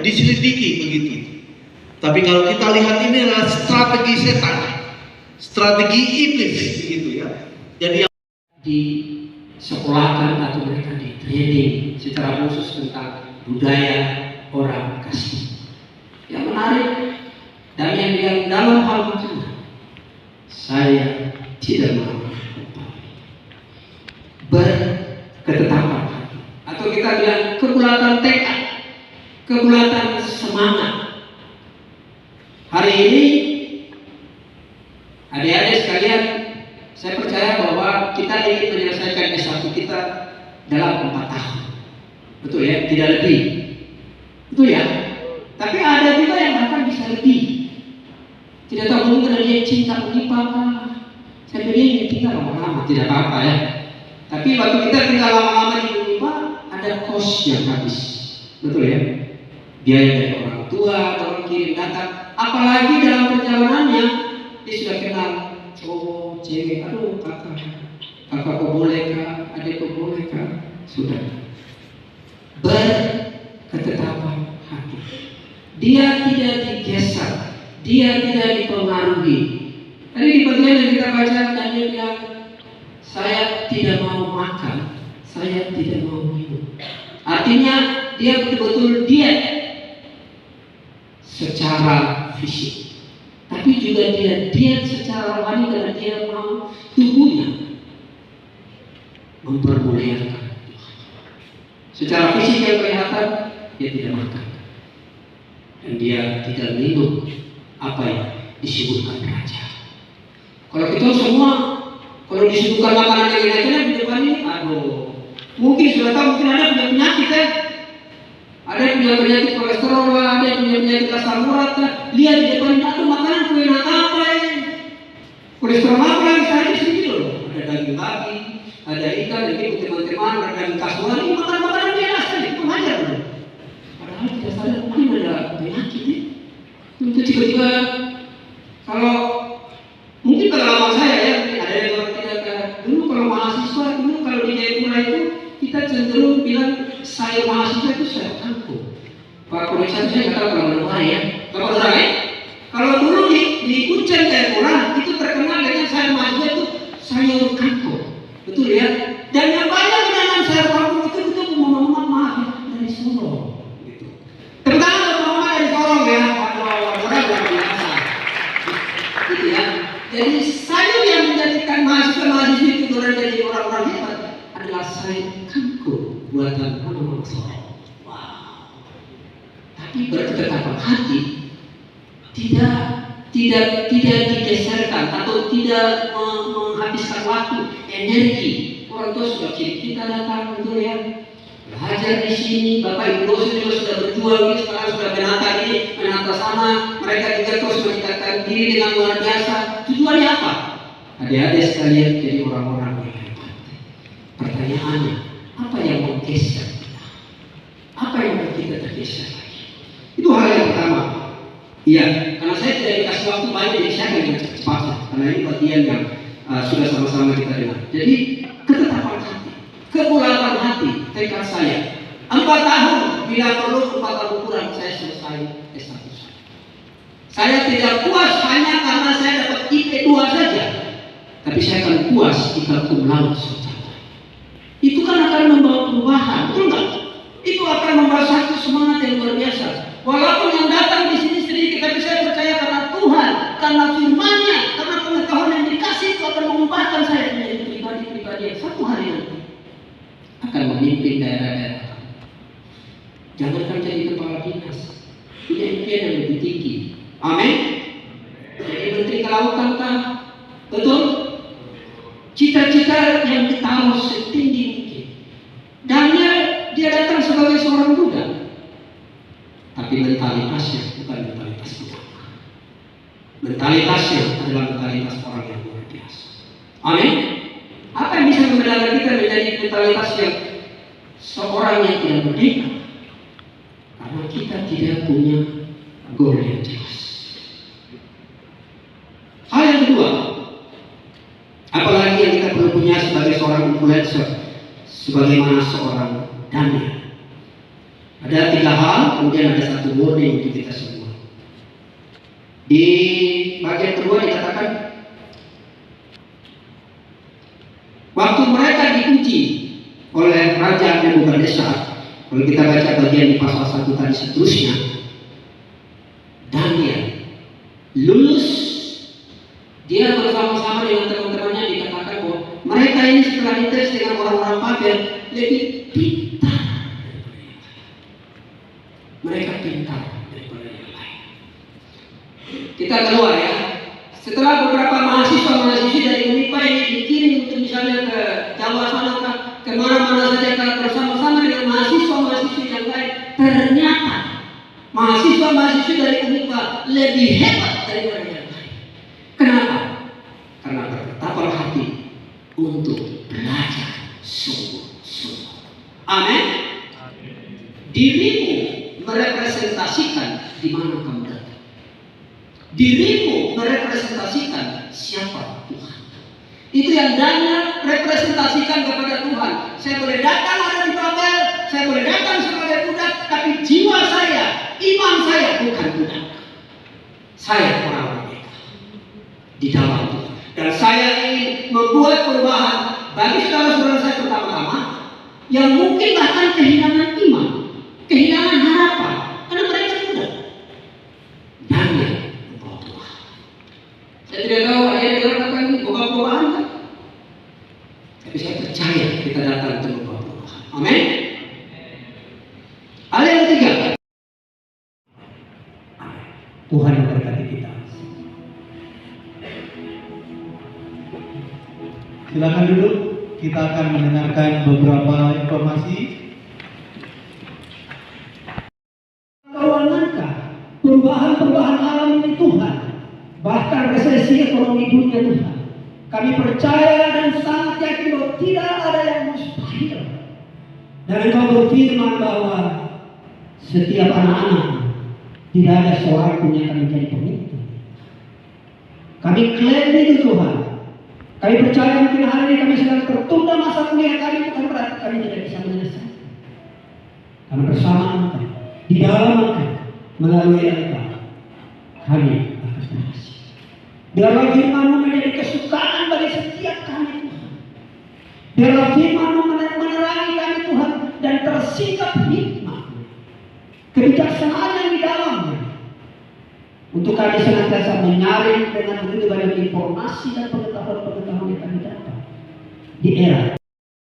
diselidiki begitu. Tapi kalau kita lihat ini adalah strategi setan, strategi iblis begitu ya. Jadi yang disekolahkan atau mereka di training secara khusus tentang budaya orang kasih. Yang menarik dan yang dalam hal makanan, saya tidak mau berketetapan hati, atau kita bilang kebulatan tekad, kebulatan semangat. Hari ini adik-adik sekalian, saya percaya bahwa kita ingin menyelesaikan S1 kita dalam 4 tahun. Betul ya? Tidak lebih. Betul ya? Tapi ada juga yang bahkan bisa lebih. Tidak tahu mungkin ada yang cinta menimpa. Saya pilih tinggal lama-lama, tidak apa-apa ya. Tapi waktu kita tinggal lama-lama di menimpa, ada kos yang habis. Betul ya? Biaya dari orang tua, orang kirim datang. Apalagi dalam perjalanannya, dia sudah kenal cowok, cewek, aduh kakak kok boleh kak, adik kok boleh kak, sudah berketetapan hati. Dia tidak digeser, dia tidak dipengaruhi. Tadi di bagian yang kita baca, dan dia bilang, saya tidak mau makan, saya tidak mau minum. Artinya dia betul-betul diet secara fisik, tapi juga dia diet secara rohani karena dia mau tubuhnya mempermuliakan Tuhan. Secara fisik yang kelihatan dia tidak makan dan dia tidak minum apa yang disebutkan raja. Kalau kita semua kalau disebutkan makanan yang enak-enak di depan ini, aduh, mungkin sudah tahu, mungkin ada punya penyakit ya. Ada yang punya penyakit kolesterol, ada yang punya penyakit asam urat. Lihat di depan itu makanan kue apa ya? Kolesterol apa yang saya di sini loh? Ada daging babi, ada ikan, ini teman-teman, ada daging kasuan. Ini makanan biasa sekali, itu wajar loh. Padahal tidak sadar mungkin ada penyakit ya. Itu tiba-tiba kalau mungkin pengalaman saya ya, ada yang orang tidak dulu kalau mahasiswa dulu kalau di Jayapura itu kita cenderung bilang saya mahasiswa itu saya kampung. Pak Profesor saya nggak tahu kalau menurut ya. Kalau orang ya, kalau dulu di Ucen Jayapura itu terkenal dengan saya mahasiswa itu saya kampung, betul ya. Dan yang banyak dengan saya kampung itu mama maaf dari Solo. Gitu. Terutama mama dari Solo ya, orang luar biasa. Gitu ya. Jadi saya yang menjadikan mahasiswa itu dari orang-orang hebat adalah saya kampung buatan orang Solo. Tapi berketetapan hati tidak digeserkan atau tidak menghabiskan waktu, energi. Orang tua sudah kirim kita datang betul ya. Belajar di sini, Bapak Ibu dosen juga sudah berjuang ini, sekarang sudah menata ini, menata sana. Mereka juga terus meningkatkan diri dengan luar biasa. Tujuannya apa? Adik-adik sekalian jadi orang-orang yang hebat. Pertanyaannya, apa yang menggeser kita? Apa yang membuat kita tergeser lagi? Itu hal yang pertama. Iya, karena saya tidak dikasih waktu banyak, jadi saya akan cepat karena ini bagian yang sudah sama-sama kita dengar. Jadi ketetapan hati, kebulatan hati, tekad saya 4 tahun, bila perlu 4 tahun kurang saya selesai S1. Saya tidak puas hanya karena saya dapat IP 2 saja, tapi saya akan puas jika cum laude saja. Itu kan akan membawa perubahan, betul nggak? Itu akan membawa satu semangat yang luar biasa. Walaupun yang datang di sini sedikit, tapi saya percaya karena Tuhan, karena firman-Nya, karena pengetahuan yang dikasih itu akan mengubahkan saya menjadi pribadi-pribadi yang satu hari nanti akan memimpin daerah-daerah. Jangankan jadi kepala dinas, punya impian yang lebih tinggi. Amin. Jadi menteri kelautan kan, betul? Cita-cita yang ditaruh setinggi mungkin. Dan dia datang sebagai seorang muda, tapi mentalitasnya bukan mentalitas agama. Mentalitasnya adalah mentalitas orang yang luar biasa. Amin. Apa yang bisa membedakan kita menjadi mentalitas yang seorang yang tidak merdeka? Karena kita tidak punya goal yang jelas. Hal yang kedua, apalagi yang kita perlu punya sebagai seorang influencer, sebagaimana seorang Daniel. Ada 3 hal, kemudian ada 1 warning untuk kita semua. Di bagian kedua dikatakan, waktu mereka diuji oleh Raja Nebukadnezar, kalau kita baca bagian di pasal 1 tadi seterusnya, Daniel lulus. Dia bersama-sama dengan teman-temannya, dikatakan bahwa mereka ini setelah dites dengan orang-orang Babel lebih pintar daripada yang lain. Mereka pintar daripada yang lain. Kita keluar ya. Setelah beberapa mahasiswa-mahasiswi dari UNIPA ini dikirim untuk misalnya ke Jawa sana, ke mana-mana saja bersama-sama dengan mahasiswa-mahasiswi yang lain, ternyata mahasiswa-mahasiswi dari UNIPA lebih hebat daripada yang lain. Kenapa? Karena bertapal hati untuk belajar sungguh-sungguh. Amin. Dirimu merepresentasikan di mana kamu datang. Dirimu merepresentasikan siapa Tuhan. Itu yang Daniel representasikan kepada Tuhan. Saya boleh datang ada di Babel, saya boleh datang sebagai budak, tapi jiwa saya, iman saya bukan budak. Saya orang merdeka di dalam Tuhan. Dan saya ingin membuat perubahan bagi saudara-saudara saya pertama-tama yang mungkin bahkan kehilangan iman, kehilangan harapan, karena mereka sudah Daniel membawa Tuhan. Saya tidak tahu ada yang katakan ini membawa perubahan kan? Tapi saya percaya kita datang untuk membawa perubahan. Amin. Hal yang ketiga, Tuhan memberkati kita. Silakan duduk, kita akan mendengarkan beberapa informasi. Keuangankah perubahan-perubahan alam ini Tuhan, bahkan resesi ekonomi dunia Tuhan? Kami percaya dan sangat yakin bahwa tidak ada yang mustahil. Dan Engkau berfirman bahwa setiap anak-anak tidak ada seorang pun yang akan menjadi pemimpin. Kami klaim itu Tuhan. Kami percaya mungkin hari ini kami sedang tertunda masa kuliah kami, bukan berarti kami tidak bisa menyelesaikan. Karena bersama Engkau, di dalam Engkau, melalui Engkau, kami akan berhasil. Biarlah firman-Mu menjadi kesukaan bagi setiap kami Tuhan. Biarlah firman-Mu menerangi kami Tuhan dan tersingkap hikmat, kebijaksanaan yang di dalamnya. Untuk kami senantiasa menyaring dengan begitu banyak informasi dan pengetahuan-pengetahuan yang kami dapat di era